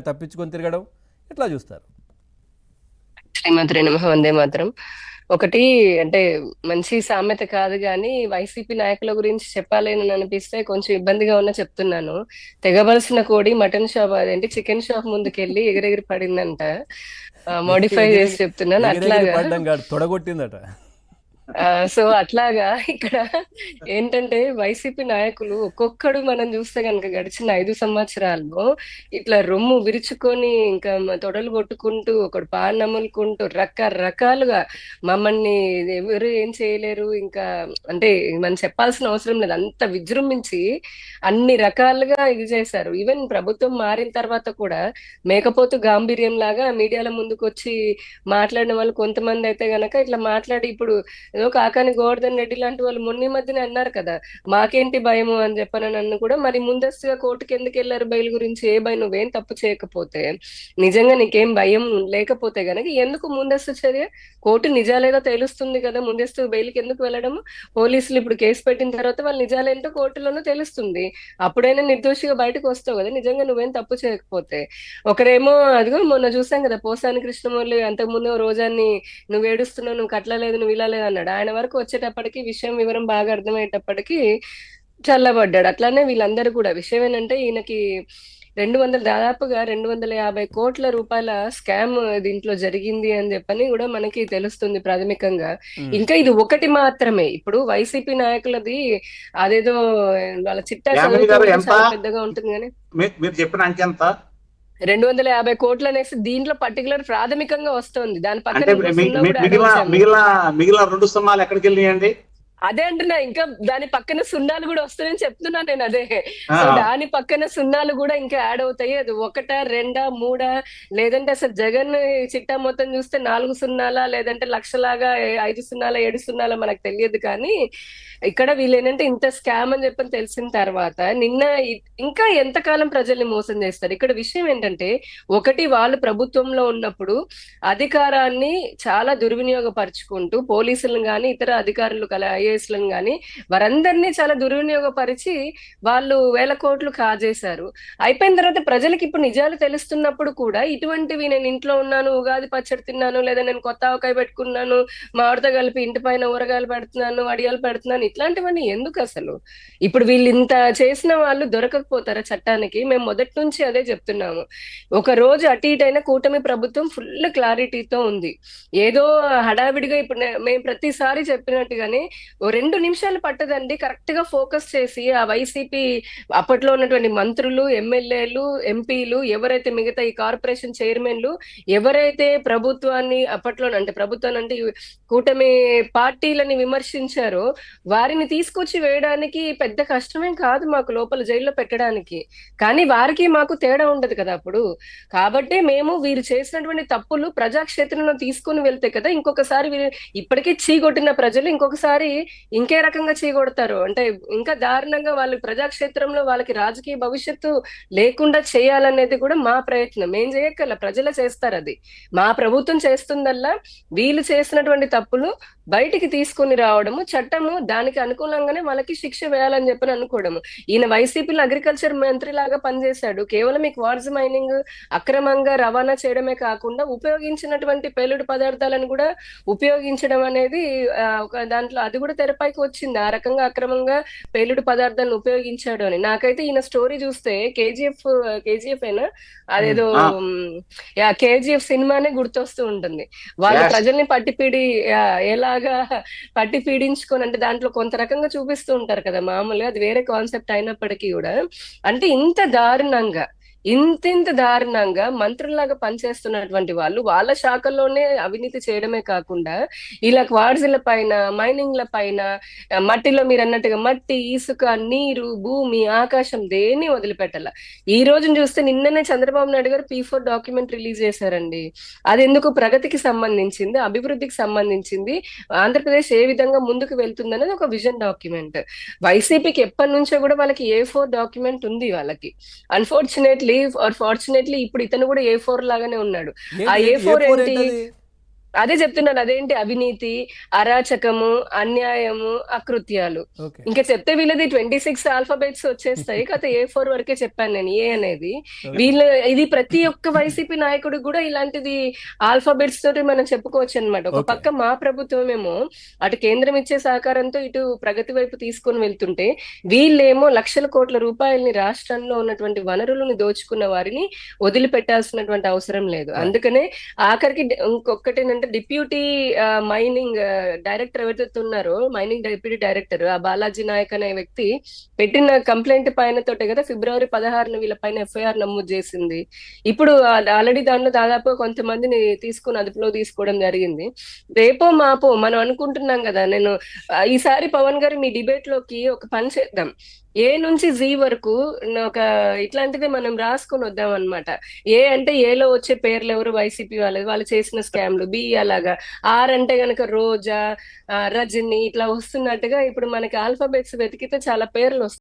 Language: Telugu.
తప్పించుకొని తిరగడం ఎట్లా చూస్తారు? శ్రీమాత్రే నమః. వందే మాత్రం. ఒకటి అంటే మంచి సామెత కాదు గాని వైసీపీ నాయకుల గురించి చెప్పాలి అని అనిపిస్తే కొంచెం ఇబ్బందిగా ఉన్నా చెప్తున్నాను. తెగవలసిన కోడి మటన్ షాప్ అదేంటి చికెన్ షాప్ ముందుకెళ్ళి ఎగిరెగిరి పడిందంట. మోడిఫై చేసి ఎగిరెగిరి చెప్తున్నాను ఎగిరెగిరి అట్లాగా. పడ్డం కాదు, తొడగొట్టిందట. సో అట్లాగా ఇక్కడ ఏంటంటే వైసీపీ నాయకులు ఒక్కొక్కడు మనం చూస్తే కనుక గడిచిన 5 సంవత్సరాల్లో ఇట్లా రొమ్ము విరుచుకొని ఇంకా తొడలు కొట్టుకుంటూ ఒకడు పాన్ నములుకుంటూ రకరకాలుగా మమ్మల్ని ఎవరు ఏం చేయలేరు ఇంకా అంటే మనం చెప్పాల్సిన అవసరం లేదు, అంత విజృంభించి అన్ని రకాలుగా ఇది చేశారు. ఈవెన్ ప్రభుత్వం మారిన తర్వాత కూడా మేకపోతు గాంభీర్యం లాగా మీడియాల ముందుకు వచ్చి మాట్లాడిన వాళ్ళు కొంతమంది అయితే గనక ఇట్లా మాట్లాడి ఇప్పుడు ఏదో కాకాని గోవర్ధన్ రెడ్డి లాంటి వాళ్ళు మొన్న ఈ మధ్యనే అన్నారు కదా, మాకేంటి భయము అని చెప్పని నన్ను కూడా మరి ముందస్తుగా కోర్టుకి ఎందుకు వెళ్ళారు బెయిల్ గురించి? ఏ భయం, నువ్వేం తప్పు చేయకపోతే, నిజంగా నీకేం భయం లేకపోతే గనక ఎందుకు ముందస్తు చర్య? కోర్టు నిజాలేదో తెలుస్తుంది కదా, ముందస్తు బెయిల్కి ఎందుకు వెళ్ళడము? పోలీసులు ఇప్పుడు కేసు పెట్టిన తర్వాత వాళ్ళ నిజాలేంటో కోర్టులోనూ తెలుస్తుంది, అప్పుడైనా నిర్దోషిగా బయటకు వస్తావు కదా నిజంగా నువ్వేం తప్పు చేయకపోతే. ఒకరేమో అదిగో మొన్న చూసాం కదా పోసాని కృష్ణమౌళి అంతకుముందు రోజాన్ని నువ్వు ఏడుస్తున్నావు, నువ్వు కట్టలేదు, నువ్వు ఇలా లేదు అన్నాడు. ఆయన వరకు వచ్చేటప్పటికి విషయం వివరం బాగా అర్థమయ్యేటప్పటికి చల్లబడ్డాడు. అట్లానే వీళ్ళందరూ కూడా విషయం ఏంటంటే ఈయనకి 200 దాదాపుగా 250 కోట్ల రూపాయల స్కామ్ దీంట్లో జరిగింది అని చెప్పని కూడా మనకి తెలుస్తుంది ప్రాథమికంగా. ఇంకా ఇది ఒకటి మాత్రమే. ఇప్పుడు వైసీపీ నాయకులది అదేదో వాళ్ళ చిట్టా చదువుతుంటే చాలా పెద్దగా ఉంటుంది కానీ మీరు చెప్పిన అంకె ఎంత? 250 కోట్లు అనేసి దీంట్లో పర్టికులర్ ప్రాథమికంగా వస్తుంది. దాని పక్కన మిగిలిన 2 సున్నాలు ఎక్కడికి వెళ్ళినాయండి? అదే అంటున్నా, ఇంకా దాని పక్కన సున్నాలు కూడా వస్తాయని చెప్తున్నా నేను. అదే సో దాని పక్కన సున్నాలు కూడా ఇంకా యాడ్ అవుతాయి. అది 1, 2, 3 లేదంటే అసలు జగన్ చిట్టా మొత్తం చూస్తే 4 సున్నాలా లేదంటే లక్షలాగా 5 సున్నాలా 7 సున్నాలా మనకు తెలియదు. కానీ ఇక్కడ వీళ్ళు ఏంటంటే ఇంత స్కామ్ అని చెప్పని తెలిసిన తర్వాత నిన్న ఇంకా ఎంతకాలం ప్రజల్ని మోసం చేస్తారు? ఇక్కడ విషయం ఏంటంటే ఒకటి, వాళ్ళు ప్రభుత్వంలో ఉన్నప్పుడు అధికారాన్ని చాలా దుర్వినియోగపరుచుకుంటూ పోలీసులను గాని ఇతర అధికారులు ఐఏఎస్లను గాని వారందరినీ చాలా దుర్వినియోగపరిచి వాళ్ళు వేల కోట్లు కాజేశారు. అయిపోయిన తర్వాత ప్రజలకు ఇప్పుడు నిజాలు తెలుస్తున్నప్పుడు కూడా ఇటువంటివి, నేను ఇంట్లో ఉన్నాను, ఉగాది పచ్చడి తిన్నాను, లేదా నేను కొత్త ఆవకాయ పెట్టుకున్నాను, మామిడితో కలిపి ఇంటి పైన ఊరగాయలు పెడుతున్నాను, వడియాలు పెడుతున్నాను, ఇట్లాంటివన్నీ ఎందుకు అసలు? ఇప్పుడు వీళ్ళు ఇంత చేసిన వాళ్ళు దొరకకపోతారా చట్టానికి? మేము మొదటి నుంచి అదే చెప్తున్నాము. ఒక రోజు అటు ఇటైనా కూటమి ప్రభుత్వం ఫుల్ క్లారిటీతో ఉంది. ఏదో హడావిడిగా ఇప్పుడు మేము ప్రతిసారి చెప్పినట్టుగానే 2 నిమిషాలు పట్టదండి కరెక్ట్ గా ఫోకస్ చేసి ఆ వైసీపీ అప్పట్లో ఉన్నటువంటి మంత్రులు, ఎమ్మెల్యేలు, ఎంపీలు, ఎవరైతే మిగతా ఈ కార్పొరేషన్ చైర్మన్లు ఎవరైతే ప్రభుత్వాన్ని అప్పట్లో అంటే ప్రభుత్వాన్ని అంటే కూటమి పార్టీలని విమర్శించారో వారిని తీసుకొచ్చి వేయడానికి పెద్ద కష్టమేం కాదు మాకు లోపల జైల్లో పెట్టడానికి. కానీ వారికి మాకు తేడా ఉండదు కదా అప్పుడు. కాబట్టి మేము వీరు చేసినటువంటి తప్పులు ప్రజాక్షేత్రంలో తీసుకుని వెళ్తే కదా ఇంకొకసారి వీరు ఇప్పటికీ చీకొట్టిన ప్రజలు ఇంకొకసారి ఇంకే రకంగా చీకొడతారు అంటే ఇంకా దారుణంగా వాళ్ళు ప్రజాక్షేత్రంలో వాళ్ళకి రాజకీయ భవిష్యత్తు లేకుండా చేయాలనేది కూడా మా ప్రయత్నం. ఏం చేయక్కర్ల, ప్రజలే చేస్తారు. అది మా ప్రభుత్వం చేస్తుందల్లా వీళ్ళు చేసినటువంటి తప్పులు బయటికి తీసుకుని రావడము, చట్టము దానికి అనుకూలంగానే వాళ్ళకి శిక్ష వేయాలని చెప్పని అనుకోవడము. ఈయన వైసీపీలో అగ్రికల్చర్ మంత్రి లాగా పనిచేశాడు. కేవలం ఈ క్వార్ట్జ్ మైనింగ్ అక్రమంగా రవాణా చేయడమే కాకుండా ఉపయోగించినటువంటి పేలుడు పదార్థాలను కూడా ఉపయోగించడం అనేది ఒక దాంట్లో అది కూడా తెరపైకి వచ్చింది. ఆ రకంగా అక్రమంగా పేలుడు పదార్థాలను ఉపయోగించాడు అని. నాకైతే ఈయన స్టోరీ చూస్తే కేజీఎఫ్ అయినా అదేదో కేజీఎఫ్ సినిమానే గుర్తొస్తూ ఉంటుంది. వాళ్ళ ప్రజల్ని పట్టిపీడి ఎలాగా పట్టి పీడించుకొని అంటే దాంట్లో కొంత రకంగా చూపిస్తూ ఉంటారు కదా మామూలుగా, అది వేరే కాన్సెప్ట్ అయినప్పటికీ కూడా అంటే ఇంత దారుణంగా మంత్రుల్లాగా పనిచేస్తున్నటువంటి వాళ్ళు వాళ్ళ శాఖల్లోనే అవినీతి చేయడమే కాకుండా ఇలా క్వార్ట్జ్ల పైన, మైనింగ్ల పైన, మట్టిలో మీరు అన్నట్టుగా మట్టి, ఇసుక, నీరు, భూమి, ఆకాశం దేన్ని వదిలిపెట్టాల. ఈ రోజును చూస్తే నిన్ననే చంద్రబాబు నాయుడు గారు P4 డాక్యుమెంట్ రిలీజ్ చేశారండి. అది ఎందుకు? ప్రగతికి సంబంధించింది, అభివృద్ధికి సంబంధించింది, ఆంధ్రప్రదేశ్ ఏ విధంగా ముందుకు వెళ్తుంది అనేది ఒక విజన్ డాక్యుమెంట్. వైసీపీకి ఎప్పటి నుంచో కూడా వాళ్ళకి A4 డాక్యుమెంట్ ఉంది వాళ్ళకి. అన్ఫార్చునేట్లీ ఆర్ ఫార్చునేట్లీ ఇప్పుడు ఇతను కూడా A4 లాగానే ఉన్నాడు. ఆ A4 ఏంటి? అదే చెప్తున్నాను, అదేంటి అవినీతి, అరాచకము, అన్యాయము, అకృత్యాలు. ఓకే. ఇంకా చెప్తే వీళ్ళది 26 ఆల్ఫాబెట్స్ వచ్చేస్తాయి. కాకపోతే A4 వరకే చెప్పాను నేను, ఏ అనేది. వీళ్ళ ఇది ప్రతి ఒక్క వైసీపీ నాయకుడికి కూడా ఇలాంటిది ఆల్ఫాబెట్స్ తోటి మనం చెప్పుకోవచ్చు అనమాట. ఒక Okay. పక్క మా ప్రభుత్వమేమో అటు కేంద్రం ఇచ్చే సహకారంతో ఇటు ప్రగతి వైపు తీసుకొని వెళ్తుంటే, వీళ్ళేమో లక్షల కోట్ల రూపాయలని రాష్ట్రంలో ఉన్నటువంటి వనరులను దోచుకున్న వారిని వదిలిపెట్టాల్సినటువంటి అవసరం లేదు. అందుకనే ఆఖరికి ఇంకొకటి ఏంటంటే, డిప్యూటీ మైనింగ్ డైరెక్టర్ ఎవరైతే ఉన్నారో, మైనింగ్ డిప్యూటీ డైరెక్టర్ ఆ బాలాజీ నాయక్ అనే వ్యక్తి పెట్టిన కంప్లైంట్ పైన తోటే కదా ఫిబ్రవరి 16 వీళ్ళ పైన ఎఫ్ఐఆర్ నమోదు చేసింది. ఇప్పుడు ఆల్రెడీ దానిలో దాదాపు కొంతమందిని తీసుకుని అదుపులో తీసుకోవడం జరిగింది. రేపో మాపో మనం అనుకుంటున్నాం కదా, నేను ఈసారి పవన్ గారు మీ డిబేట్ లోకి ఒక పని చేద్దాం. ఏ నుంచి జీ వరకు ఒక ఇట్లాంటిది మనం రాసుకొని వద్దాం అనమాట. ఏ అంటే ఏలో వచ్చే పేర్లు ఎవరు, వైసీపీ వాళ్ళు చేసిన స్కామ్లు. బి అలాగా. ఆర్ అంటే గనక రోజా, రజని ఇట్లా వస్తున్నట్టుగా ఇప్పుడు మనకి ఆల్ఫాబెట్స్ వెతికితే చాలా పేర్లు వస్తాయి.